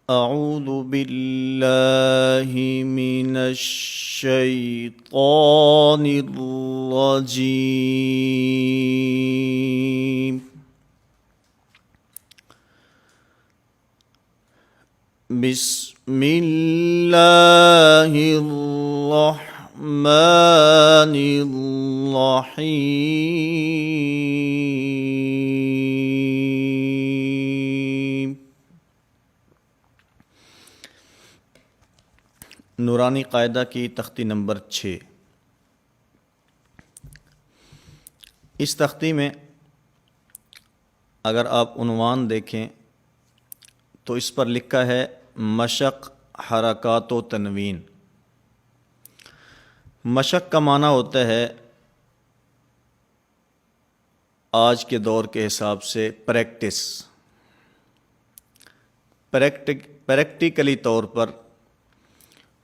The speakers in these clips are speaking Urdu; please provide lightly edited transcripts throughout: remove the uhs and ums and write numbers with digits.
أعوذ بالله من الشيطان الرجيم. بسم الله الرحمن الرحيم. نورانی قاعدہ کی تختی نمبر 6. اس تختی میں اگر آپ عنوان دیکھیں تو اس پر لکھا ہے مشق، حرکات و تنوین. مشق کا معنی ہوتا ہے آج کے دور کے حساب سے پریکٹس. پریکٹیکلی طور پر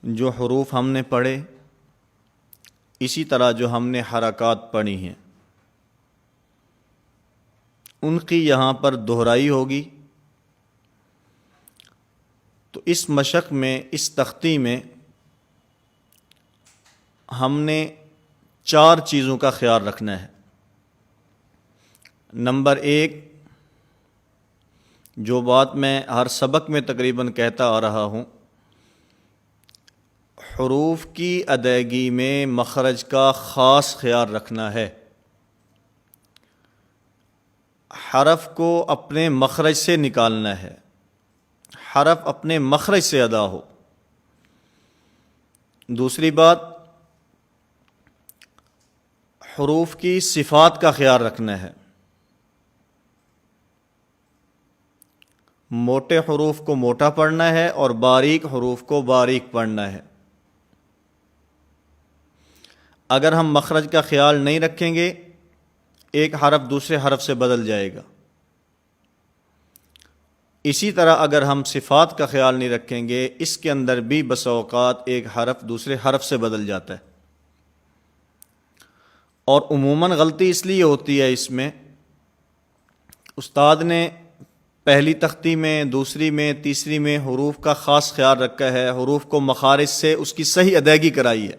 جو حروف ہم نے پڑھے، اسی طرح جو ہم نے حرکات پڑھی ہیں، ان کی یہاں پر دہرائی ہوگی. تو اس مشق میں، اس تختی میں ہم نے 4 چیزوں کا خیال رکھنا ہے. نمبر 1، جو بات میں ہر سبق میں تقریباً کہتا آ رہا ہوں، حروف کی ادائیگی میں مخرج کا خاص خیال رکھنا ہے. حرف کو اپنے مخرج سے نکالنا ہے، حرف اپنے مخرج سے ادا ہو. دوسری بات، حروف کی صفات کا خیال رکھنا ہے. موٹے حروف کو موٹا پڑھنا ہے اور باریک حروف کو باریک پڑھنا ہے. اگر ہم مخرج کا خیال نہیں رکھیں گے، ایک حرف دوسرے حرف سے بدل جائے گا. اسی طرح اگر ہم صفات کا خیال نہیں رکھیں گے، اس کے اندر بھی بسا اوقات ایک حرف دوسرے حرف سے بدل جاتا ہے. اور عموماً غلطی اس لیے ہوتی ہے اس میں، استاد نے پہلی تختی میں، دوسری میں، تیسری میں حروف کا خاص خیال رکھا ہے، حروف کو مخارج سے اس کی صحیح ادائیگی کرائی ہے.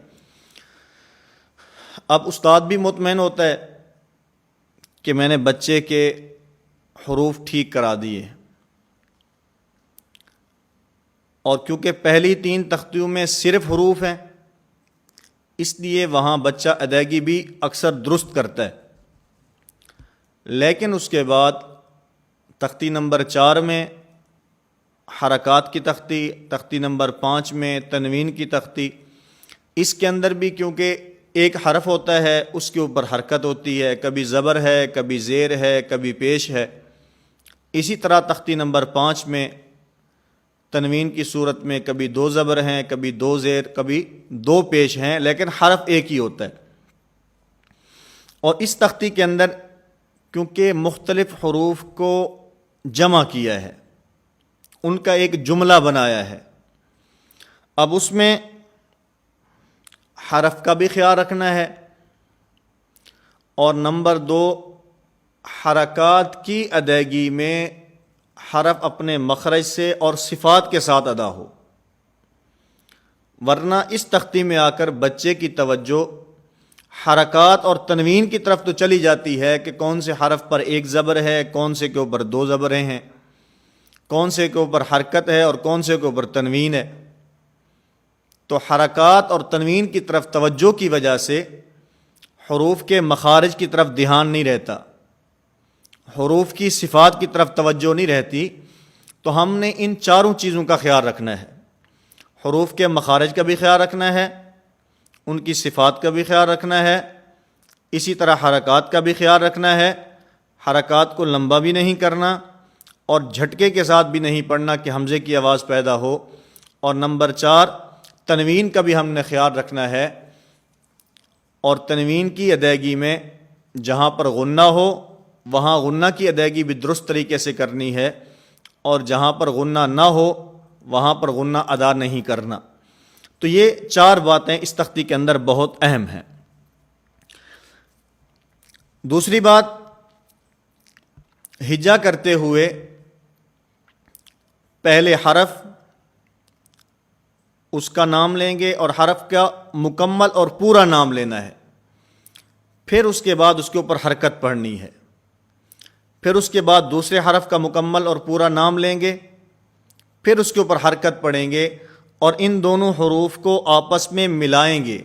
اب استاد بھی مطمئن ہوتا ہے کہ میں نے بچے کے حروف ٹھیک کرا دیے، اور کیونکہ پہلی 3 تختیوں میں صرف حروف ہیں، اس لیے وہاں بچہ ادائیگی بھی اکثر درست کرتا ہے. لیکن اس کے بعد تختی نمبر 4 میں حرکات کی تختی، تختی نمبر 5 میں تنوین کی تختی، اس کے اندر بھی کیونکہ ایک حرف ہوتا ہے، اس کے اوپر حرکت ہوتی ہے، کبھی زبر ہے، کبھی زیر ہے، کبھی پیش ہے. اسی طرح تختی نمبر 5 میں تنوین کی صورت میں کبھی 2 زبر ہیں، کبھی 2 زیر، کبھی 2 پیش ہیں، لیکن حرف ایک ہی ہوتا ہے. اور اس تختی کے اندر کیونکہ مختلف حروف کو جمع کیا ہے، ان کا ایک جملہ بنایا ہے، اب اس میں حرف کا بھی خیال رکھنا ہے. اور نمبر 2، حرکات کی ادائیگی میں حرف اپنے مخرج سے اور صفات کے ساتھ ادا ہو، ورنہ اس تختی میں آ کر بچے کی توجہ حرکات اور تنوین کی طرف تو چلی جاتی ہے کہ کون سے حرف پر 1 زبر ہے، کون سے کے اوپر 2 زبریں ہیں، کون سے کے اوپر حرکت ہے اور کون سے کے اوپر تنوین ہے. تو حرکات اور تنوین کی طرف توجہ کی وجہ سے حروف کے مخارج کی طرف دھیان نہیں رہتا، حروف کی صفات کی طرف توجہ نہیں رہتی. تو ہم نے ان 4 چیزوں کا خیال رکھنا ہے. حروف کے مخارج کا بھی خیال رکھنا ہے، ان کی صفات کا بھی خیال رکھنا ہے، اسی طرح حرکات کا بھی خیال رکھنا ہے. حرکات کو لمبا بھی نہیں کرنا اور جھٹکے کے ساتھ بھی نہیں پڑھنا کہ حمزے کی آواز پیدا ہو. اور نمبر 4، تنوین کا بھی ہم نے خیال رکھنا ہے. اور تنوین کی ادائیگی میں جہاں پر غنہ ہو وہاں غنہ کی ادائیگی بھی درست طریقے سے کرنی ہے، اور جہاں پر غنہ نہ ہو وہاں پر غنہ ادا نہیں کرنا. تو یہ 4 باتیں اس تختی کے اندر بہت اہم ہیں. دوسری بات، ہجا کرتے ہوئے پہلے حرف اس کا نام لیں گے اور حرف کا مکمل اور پورا نام لینا ہے، پھر اس کے بعد اس کے اوپر حرکت پڑھنی ہے، پھر اس کے بعد دوسرے حرف کا مکمل اور پورا نام لیں گے، پھر اس کے اوپر حرکت پڑھیں گے اور ان دونوں حروف کو آپس میں ملائیں گے،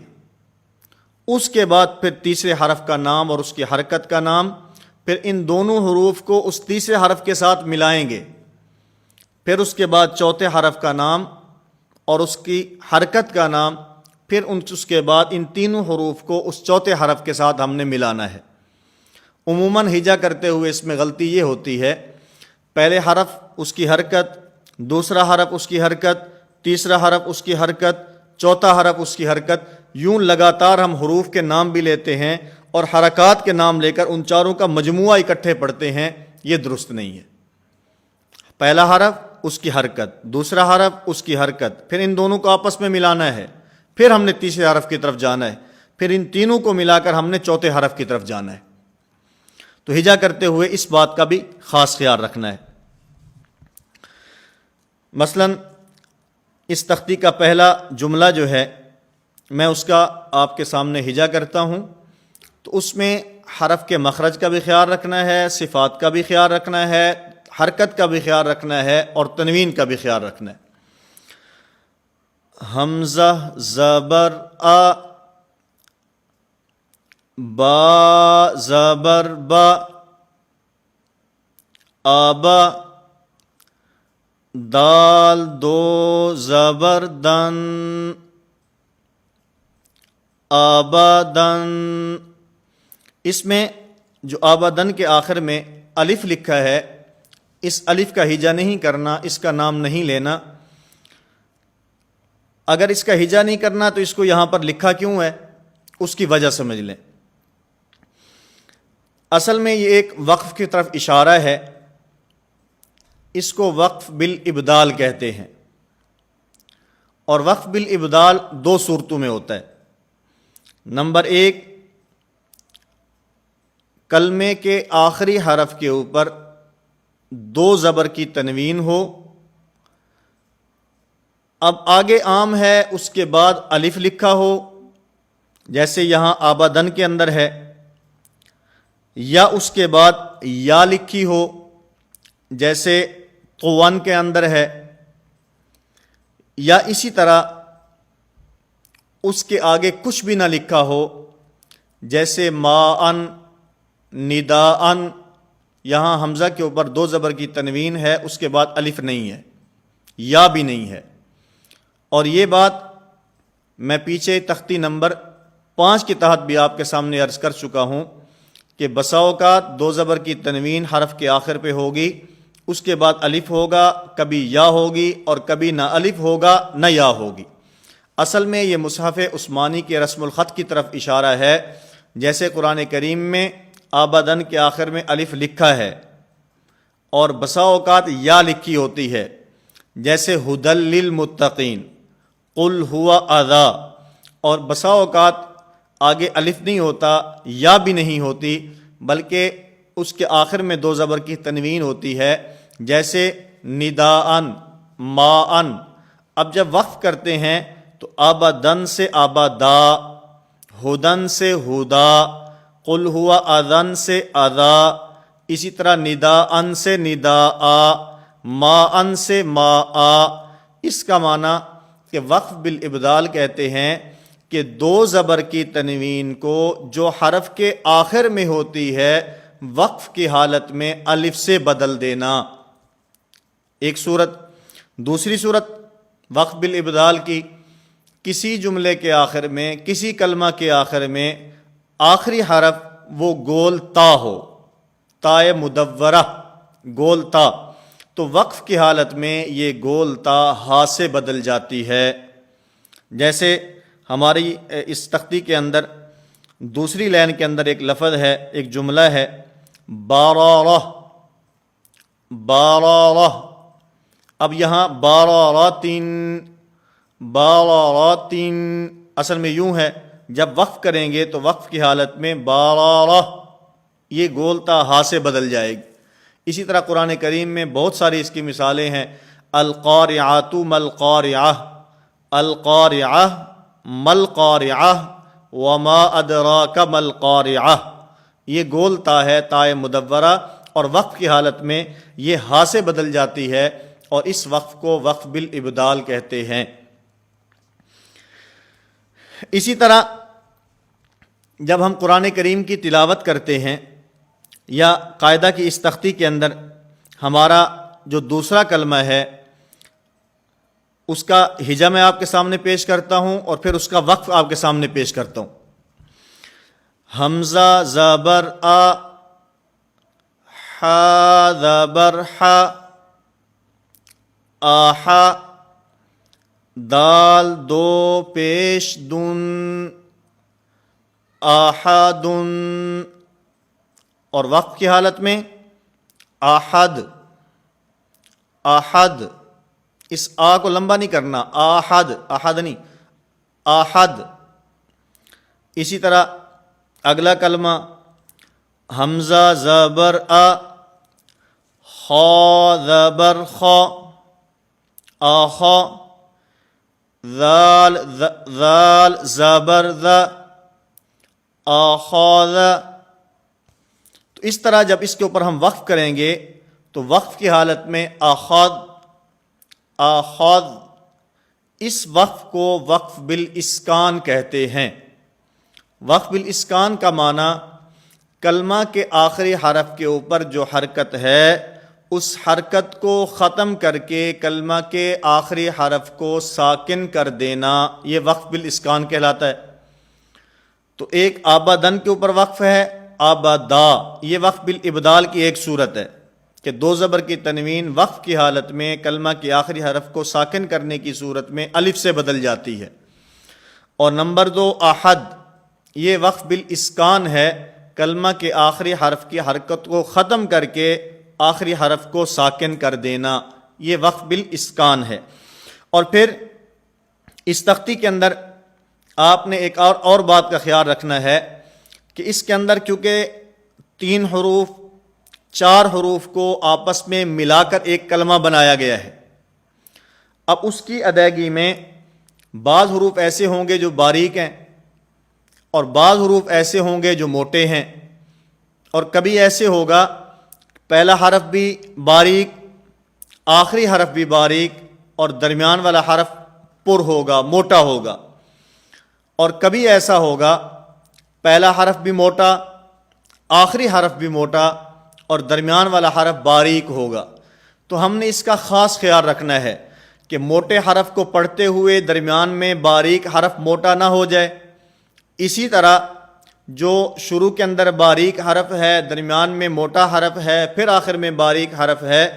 اس کے بعد پھر تیسرے حرف کا نام اور اس کی حرکت کا نام، پھر ان دونوں حروف کو اس تیسرے حرف کے ساتھ ملائیں گے، پھر اس کے بعد چوتھے حرف کا نام اور اس کی حرکت کا نام، پھر اس کے بعد ان تینوں حروف کو اس چوتھے حرف کے ساتھ ہم نے ملانا ہے۔ عموماً ہجا کرتے ہوئے اس میں غلطی یہ ہوتی ہے، پہلے حرف اس کی حرکت، دوسرا حرف اس کی حرکت، تیسرا حرف اس کی حرکت، چوتھا حرف اس کی حرکت، یوں لگاتار ہم حروف کے نام بھی لیتے ہیں اور حرکات کے نام لے کر ان چاروں کا مجموعہ اکٹھے پڑھتے ہیں، یہ درست نہیں ہے۔ پہلا حرف اس کی حرکت، دوسرا حرف اس کی حرکت، پھر ان دونوں کو آپس میں ملانا ہے، پھر ہم نے تیسرے حرف کی طرف جانا ہے، پھر ان تینوں کو ملا کر ہم نے چوتھے حرف کی طرف جانا ہے۔ تو ہجا کرتے ہوئے اس بات کا بھی خاص خیال رکھنا ہے۔ مثلا اس تختی کا پہلا جملہ جو ہے میں اس کا آپ کے سامنے ہجا کرتا ہوں، تو اس میں حرف کے مخرج کا بھی خیال رکھنا ہے، صفات کا بھی خیال رکھنا ہے، حرکت کا بھی خیال رکھنا ہے اور تنوین کا بھی خیال رکھنا ہے۔ حمزہ زبر آ، با زبر با، آبا، دال دو زبر دن، آبادن۔ اس میں جو آبادن کے آخر میں الف لکھا ہے، اس الف کا ہجا نہیں کرنا، اس کا نام نہیں لینا۔ اگر اس کا ہجا نہیں کرنا تو اس کو یہاں پر لکھا کیوں ہے، اس کی وجہ سمجھ لیں۔ اصل میں یہ ایک وقف کی طرف اشارہ ہے، اس کو وقف بالابدال کہتے ہیں، اور وقف بالابدال دو صورتوں میں ہوتا ہے۔ نمبر ایک، کلمے کے آخری حرف کے اوپر دو زبر کی تنوین ہو، اب آگے عام ہے اس کے بعد الف لکھا ہو، جیسے یہاں آبادن کے اندر ہے، یا اس کے بعد یا لکھی ہو جیسے قوان کے اندر ہے، یا اسی طرح اس کے آگے کچھ بھی نہ لکھا ہو جیسے ماءن، نداءن، یہاں حمزہ کے اوپر دو زبر کی تنوین ہے، اس کے بعد الف نہیں ہے، یا بھی نہیں ہے۔ اور یہ بات میں پیچھے تختی نمبر 5 کے تحت بھی آپ کے سامنے عرض کر چکا ہوں کہ بسا اوقات دو زبر کی تنوین حرف کے آخر پہ ہوگی، اس کے بعد الف ہوگا، کبھی یا ہوگی اور کبھی نہ الف ہوگا نہ یا ہوگی۔ اصل میں یہ مصحف عثمانی کے رسم الخط کی طرف اشارہ ہے، جیسے قرآن کریم میں آبادن کے آخر میں الف لکھا ہے اور بسا اوقات یا لکھی ہوتی ہے، جیسے ھدی للمتقین، قل ہوا اذا، اور بسا اوقات آگے الف نہیں ہوتا، یا بھی نہیں ہوتی، بلکہ اس کے آخر میں دو زبر کی تنوین ہوتی ہے، جیسے نداءن، ماءن۔ اب جب وقف کرتے ہیں تو آبادن سے آبادا، ہدن سے ہدا، قل ہوا اذن سے اذا، اسی طرح نداءن سے نداء، ماءن سے ماء۔ اس کا معنی کہ وقف بالابدال کہتے ہیں کہ دو زبر کی تنوین کو جو حرف کے آخر میں ہوتی ہے وقف کی حالت میں الف سے بدل دینا، ایک صورت۔ دوسری صورت وقف بالابدال کی، کسی جملے کے آخر میں، کسی کلمہ کے آخر میں آخری حرف وہ گول تا ہو، تائے مدورہ، گول تا، تو وقف کی حالت میں یہ گول تا ہا سے بدل جاتی ہے۔ جیسے ہماری اس تختی کے اندر دوسری لائن کے اندر ایک لفظ ہے، ایک جملہ ہے، بارارہ، بارارہ۔ اب یہاں باراراتن، باراراتن، اصل میں یوں ہے، جب وقف کریں گے تو وقف کی حالت میں بارارہ، یہ گولتا ہا سے بدل جائے گی۔ اسی طرح قرآن کریم میں بہت ساری اس کی مثالیں ہیں، القارعۃ ما القارعہ، القارعہ مل قارعہ وما ادراک مل قارعہ، یہ گول تا ہے، تائے مدورہ، اور وقف کی حالت میں یہ ہا سے بدل جاتی ہے، اور اس وقف کو وقف بالابدال کہتے ہیں۔ اسی طرح جب ہم قرآن کریم کی تلاوت کرتے ہیں یا قاعدہ کی اس تختی کے اندر ہمارا جو دوسرا کلمہ ہے اس کا ہجا میں آپ کے سامنے پیش کرتا ہوں اور پھر اس کا وقف آپ کے سامنے پیش کرتا ہوں۔ حمزہ زبر آ، حا زبر حا، آحا، دال دو پیش دن، آحدن، اور وقف کی حالت میں آحد، آحد، اس آ کو لمبا نہیں کرنا، آحد، آحد نہیں، آحد۔ اسی طرح اگلا کلمہ حمزہ زبر آ، خا زبر خا، آخا، ذال ذال زبر ذا، آخاذ۔ تو اس طرح جب اس کے اوپر ہم وقف کریں گے تو وقف کی حالت میں آخاذ، آخاذ، اس وقف کو وقف بالاسکان کہتے ہیں۔ وقف بالاسکان کا معنی کلمہ کے آخری حرف کے اوپر جو حرکت ہے اس حرکت کو ختم کر کے کلمہ کے آخری حرف کو ساکن کر دینا، یہ وقف بالاسکان کہلاتا ہے۔ تو ایک آبادن کے اوپر وقف ہے، آبادا، یہ وقف بالابدال کی ایک صورت ہے کہ دو زبر کی تنوین وقف کی حالت میں کلمہ کے آخری حرف کو ساکن کرنے کی صورت میں الف سے بدل جاتی ہے۔ اور نمبر دو احد، یہ وقف بالاسکان ہے، کلمہ کے آخری حرف کی حرکت کو ختم کر کے آخری حرف کو ساکن کر دینا، یہ وقف بالاسکان ہے۔ اور پھر اس تختی کے اندر آپ نے ایک اور بات کا خیال رکھنا ہے کہ اس کے اندر کیونکہ 3 حروف 4 حروف کو آپس میں ملا کر ایک کلمہ بنایا گیا ہے، اب اس کی ادائیگی میں بعض حروف ایسے ہوں گے جو باریک ہیں اور بعض حروف ایسے ہوں گے جو موٹے ہیں، اور کبھی ایسے ہوگا پہلا حرف بھی باریک، آخری حرف بھی باریک، اور درمیان والا حرف پر ہوگا، موٹا ہوگا، اور کبھی ایسا ہوگا پہلا حرف بھی موٹا، آخری حرف بھی موٹا، اور درمیان والا حرف باریک ہوگا۔ تو ہم نے اس کا خاص خیال رکھنا ہے کہ موٹے حرف کو پڑھتے ہوئے درمیان میں باریک حرف موٹا نہ ہو جائے، اسی طرح جو شروع کے اندر باریک حرف ہے، درمیان میں موٹا حرف ہے، پھر آخر میں باریک حرف ہے،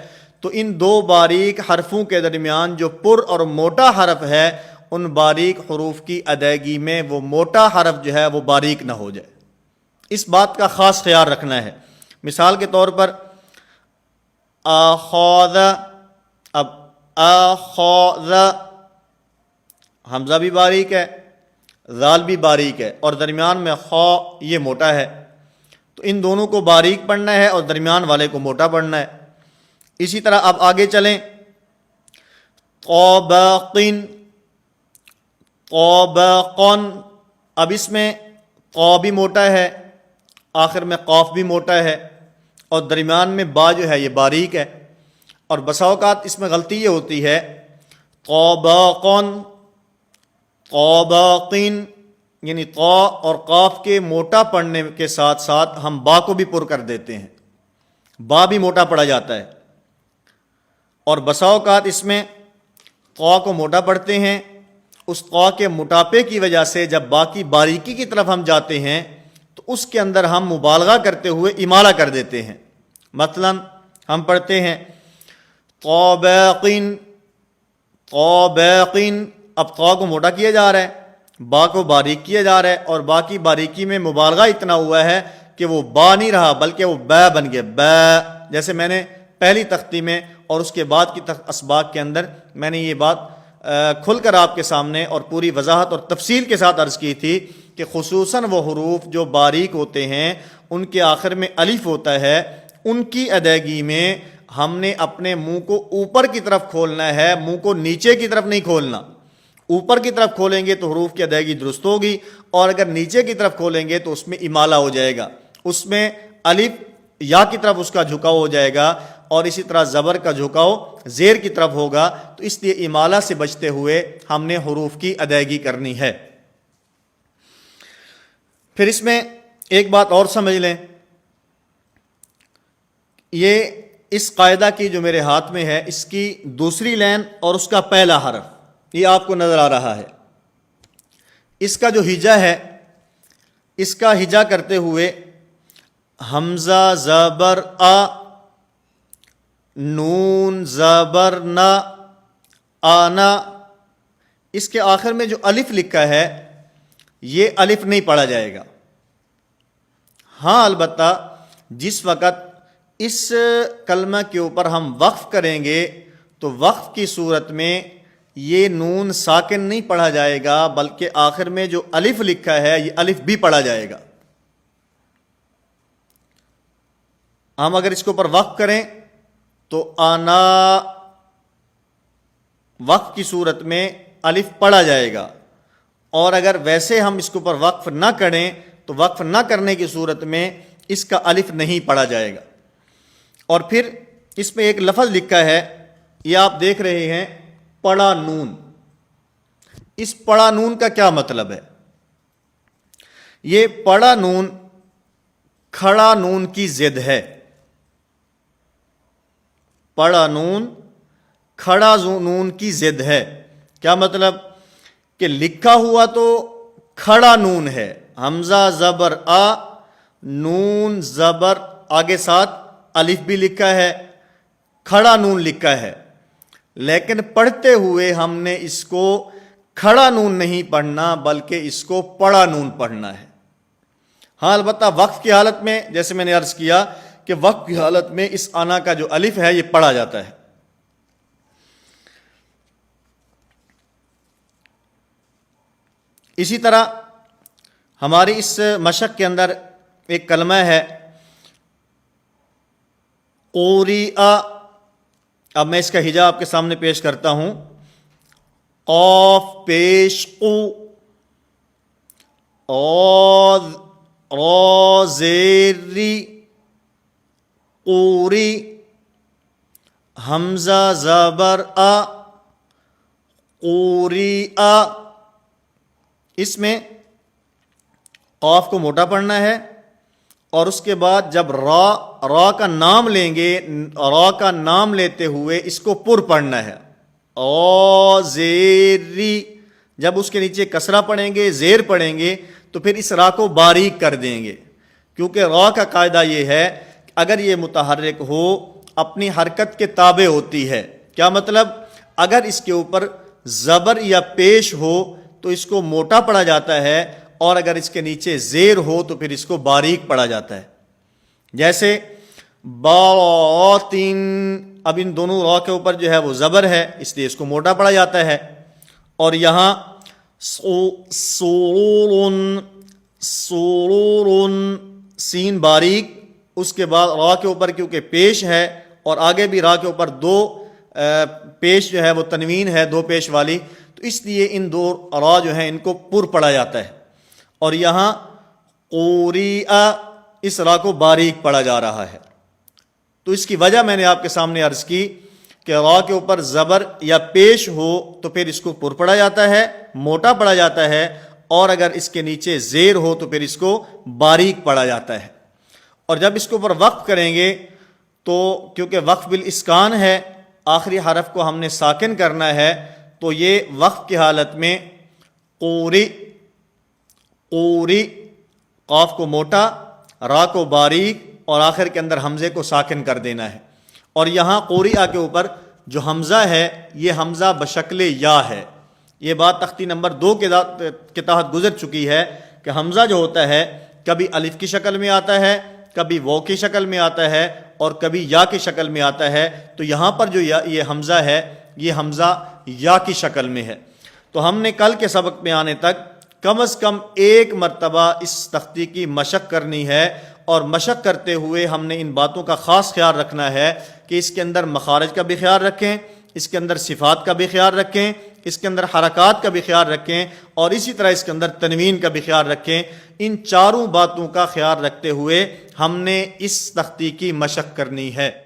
تو ان 2 باریک حرفوں کے درمیان جو پر اور موٹا حرف ہے ان باریک حروف کی ادائیگی میں وہ موٹا حرف جو ہے وہ باریک نہ ہو جائے، اس بات کا خاص خیال رکھنا ہے۔ مثال کے طور پر آخاذ، اب آخاذ، حمزہ بھی باریک ہے، ذال بھی باریک ہے، اور درمیان میں خا یہ موٹا ہے، تو ان دونوں کو باریک پڑھنا ہے اور درمیان والے کو موٹا پڑھنا ہے۔ اسی طرح اب آگے چلیں، طابقن، طابقن، اب اس میں قا بھی موٹا ہے، آخر میں قاف بھی موٹا ہے، اور درمیان میں با جو ہے یہ باریک ہے، اور بسا اوقات اس میں غلطی یہ ہوتی ہے طابقن، طابقین، یعنی طا اور قاف کے موٹا پڑھنے کے ساتھ ساتھ ہم با کو بھی پر کر دیتے ہیں، با بھی موٹا پڑھا جاتا ہے، اور بسا اوقات اس میں قا کو موٹا پڑھتے ہیں، اس قا کے موٹاپے کی وجہ سے جب با کی باریکی کی طرف ہم جاتے ہیں تو اس کے اندر ہم مبالغہ کرتے ہوئے امالہ کر دیتے ہیں۔ مثلا ہم پڑھتے ہیں طابقین، طابقین، اب طا کو موٹا کیا جا رہا ہے، با کو باریک کیا جا رہا ہے، اور با کی باریکی میں مبالغہ اتنا ہوا ہے کہ وہ با نہیں رہا بلکہ وہ با بن گیا، با، جیسے میں نے پہلی تختی میں اور اس کے بعد کی اسباق کے اندر میں نے یہ بات کھل کر آپ کے سامنے اور پوری وضاحت اور تفصیل کے ساتھ عرض کی تھی کہ خصوصاً وہ حروف جو باریک ہوتے ہیں ان کے آخر میں الف ہوتا ہے، ان کی ادائیگی میں ہم نے اپنے منہ کو اوپر کی طرف کھولنا ہے، منہ کو نیچے کی طرف نہیں کھولنا، اوپر کی طرف کھولیں گے تو حروف کی ادائیگی درست ہوگی، اور اگر نیچے کی طرف کھولیں گے تو اس میں امالہ ہو جائے گا، اس میں الف یا کی طرف اس کا جھکاؤ ہو جائے گا، اور اسی طرح زبر کا جھکاؤ زیر کی طرف ہوگا، تو اس لیے امالہ سے بچتے ہوئے ہم نے حروف کی ادائیگی کرنی ہے۔ پھر اس میں ایک بات اور سمجھ لیں، یہ اس قاعدہ کی جو میرے ہاتھ میں ہے، اس کی دوسری لائن اور اس کا پہلا حرف یہ آپ کو نظر آ رہا ہے، اس کا جو ہجا ہے، اس کا ہجا کرتے ہوئے حمزہ زبر آ، نون زبر نا، آنا، اس کے آخر میں جو الف لکھا ہے یہ الف نہیں پڑھا جائے گا۔ ہاں البتہ جس وقت اس کلمہ کے اوپر ہم وقف کریں گے تو وقف کی صورت میں یہ نون ساکن نہیں پڑھا جائے گا، بلکہ آخر میں جو الف لکھا ہے یہ الف بھی پڑھا جائے گا۔ ہم اگر اس کے اوپر وقف کریں تو آنا، وقف کی صورت میں الف پڑھا جائے گا، اور اگر ویسے ہم اس کے اوپر وقف نہ کریں تو وقف نہ کرنے کی صورت میں اس کا الف نہیں پڑھا جائے گا۔ اور پھر اس میں ایک لفظ لکھا ہے، یہ آپ دیکھ رہے ہیں پڑا نون۔ اس پڑا نون کا کیا مطلب ہے؟ یہ پڑا نون کھڑا نون کی ضد ہے۔ پڑا نون کھڑا نون کی ضد ہے۔ کیا مطلب؟ کہ لکھا ہوا تو کھڑا نون ہے، حمزہ زبر آ، نون زبر آگے ساتھ الف بھی لکھا ہے، کھڑا نون لکھا ہے، لیکن پڑھتے ہوئے ہم نے اس کو کھڑا نون نہیں پڑھنا بلکہ اس کو پڑا نون پڑھنا ہے۔ ہاں البتہ وقف کی حالت میں، جیسے میں نے عرض کیا کہ وقف کی حالت میں اس آنا کا جو الف ہے یہ پڑھا جاتا ہے۔ اسی طرح ہماری اس مشق کے اندر ایک کلمہ ہے قوریہ۔ اب میں اس کا ہجا آپ کے سامنے پیش کرتا ہوں، قاف پیش قو، را زیری، قوری، حمزہ زبر آ، قوریہ۔ اس میں قاف کو موٹا پڑھنا ہے، اور اس کے بعد جب را کا نام لیں گے، را کا نام لیتے ہوئے اس کو پر پڑھنا ہے، زیری۔ جب اس کے نیچے کسرہ پڑھیں گے، زیر پڑھیں گے، تو پھر اس را کو باریک کر دیں گے، کیونکہ را کا قاعدہ یہ ہے کہ اگر یہ متحرک ہو اپنی حرکت کے تابع ہوتی ہے۔ کیا مطلب؟ اگر اس کے اوپر زبر یا پیش ہو تو اس کو موٹا پڑھا جاتا ہے، اور اگر اس کے نیچے زیر ہو تو پھر اس کو باریک پڑھا جاتا ہے۔ جیسے باطن، اب ان دونوں را کے اوپر جو ہے وہ زبر ہے، اس لیے اس کو موٹا پڑھا جاتا ہے۔ اور یہاں سرور، سرور، سین باریک، اس کے بعد را کے اوپر کیونکہ پیش ہے، اور آگے بھی را کے اوپر دو پیش جو ہے وہ تنوین ہے، دو پیش والی، تو اس لیے ان دو را جو ہیں ان کو پر پڑھا جاتا ہے۔ اور یہاں قوریہ، اس را کو باریک پڑھا جا رہا ہے۔ تو اس کی وجہ میں نے آپ کے سامنے عرض کی کہ را کے اوپر زبر یا پیش ہو تو پھر اس کو پر پڑھا جاتا ہے، موٹا پڑھا جاتا ہے، اور اگر اس کے نیچے زیر ہو تو پھر اس کو باریک پڑھا جاتا ہے۔ اور جب اس کے اوپر وقف کریں گے تو کیونکہ وقف بالاسکان ہے، آخری حرف کو ہم نے ساکن کرنا ہے، تو یہ وقف کی حالت میں قوری، قوری، قاف کو موٹا، را کو باریک، اور آخر کے اندر حمزے کو ساکن کر دینا ہے۔ اور یہاں قوریہ کے اوپر جو حمزہ ہے یہ حمزہ بشکل یا ہے۔ یہ بات تختی نمبر 2 کے تحت گزر چکی ہے کہ حمزہ جو ہوتا ہے کبھی الف کی شکل میں آتا ہے، کبھی واو کی شکل میں آتا ہے، اور کبھی یا کی شکل میں آتا ہے۔ تو یہاں پر جو یہ حمزہ ہے یہ حمزہ یا کی شکل میں ہے۔ تو ہم نے کل کے سبق میں آنے تک کم از کم ایک مرتبہ اس تختی کی مشق کرنی ہے، اور مشق کرتے ہوئے ہم نے ان باتوں کا خاص خیال رکھنا ہے کہ اس کے اندر مخارج کا بھی خیال رکھیں، اس کے اندر صفات کا بھی خیال رکھیں، اس کے اندر حرکات کا بھی خیال رکھیں اور اسی طرح اس کے اندر تنوین کا بھی خیال رکھیں۔ ان چاروں باتوں کا خیال رکھتے ہوئے ہم نے اس تختی کی مشق کرنی ہے۔